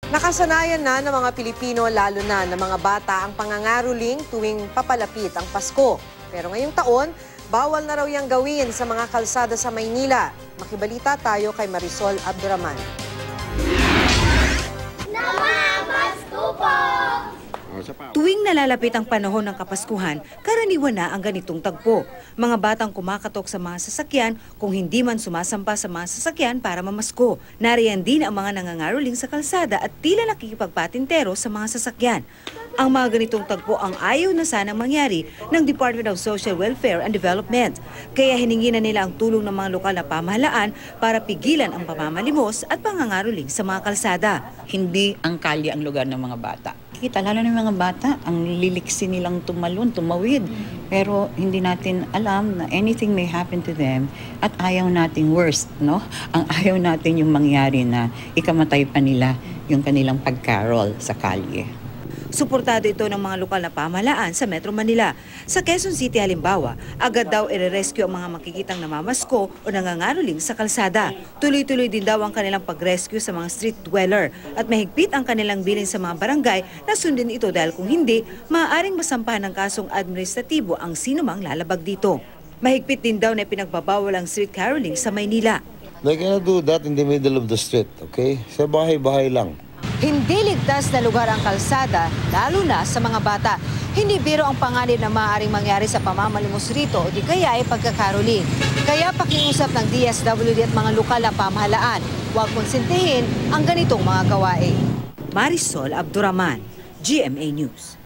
Nakasanayan na ng mga Pilipino, lalo na ng mga bata, ang pangangaroling tuwing papalapit ang Pasko. Pero ngayong taon, bawal na raw yang gawin sa mga kalsada sa Maynila. Makibalita tayo kay Marisol Abduraman. Namamasko po! Tuwing nalalapit ang panahon ng Kapaskuhan, karaniwan na ang ganitong tagpo. Mga batang kumakatok sa mga sasakyan kung hindi man sumasampa sa mga sasakyan para mamasko. Nariyan din ang mga nangangaroling sa kalsada at tila nakikipagpatintero sa mga sasakyan. Ang mga ganitong tagpo ang ayaw na sanang mangyari ng Department of Social Welfare and Development. Kaya hiningi na nila ang tulong ng mga lokal na pamahalaan para pigilan ang pamamalimos at pangangaroling sa mga kalsada. Hindi ang kalye ang lugar ng mga bata. Kita, lalo ng mga bata, ang liliksi nilang tumalon, tumawid. Pero hindi natin alam na anything may happen to them at ayaw nating worst, no? Ang ayaw natin yung mangyari na ikamatay pa nila yung kanilang pagkarol sa kalye. Suportado ito ng mga lokal na pamahalaan sa Metro Manila. Sa Quezon City halimbawa, agad daw ire-rescue ang mga makikitang namamasko o nangangaroling sa kalsada. Tuloy-tuloy din daw ang kanilang pag-rescue sa mga street dweller at mahigpit ang kanilang bilin sa mga barangay na sundin ito dahil kung hindi, maaaring masampahan ng kasong administratibo ang sinumang lalabag dito. Mahigpit din daw na pinagbabawal ang street caroling sa Maynila. They cannot do that in the middle of the street, okay? Sa bahay-bahay lang. Hindi ligtas na lugar ang kalsada, lalo na sa mga bata. Hindi biro ang panganib na maaaring mangyari sa pamamalimos rito o di kaya ay pagkakaroling. Kaya pakiusap ng DSWD at mga lokal na pamahalaan, huwag konsintihin ang ganitong mga gawain. Marisol Abduraman, GMA News.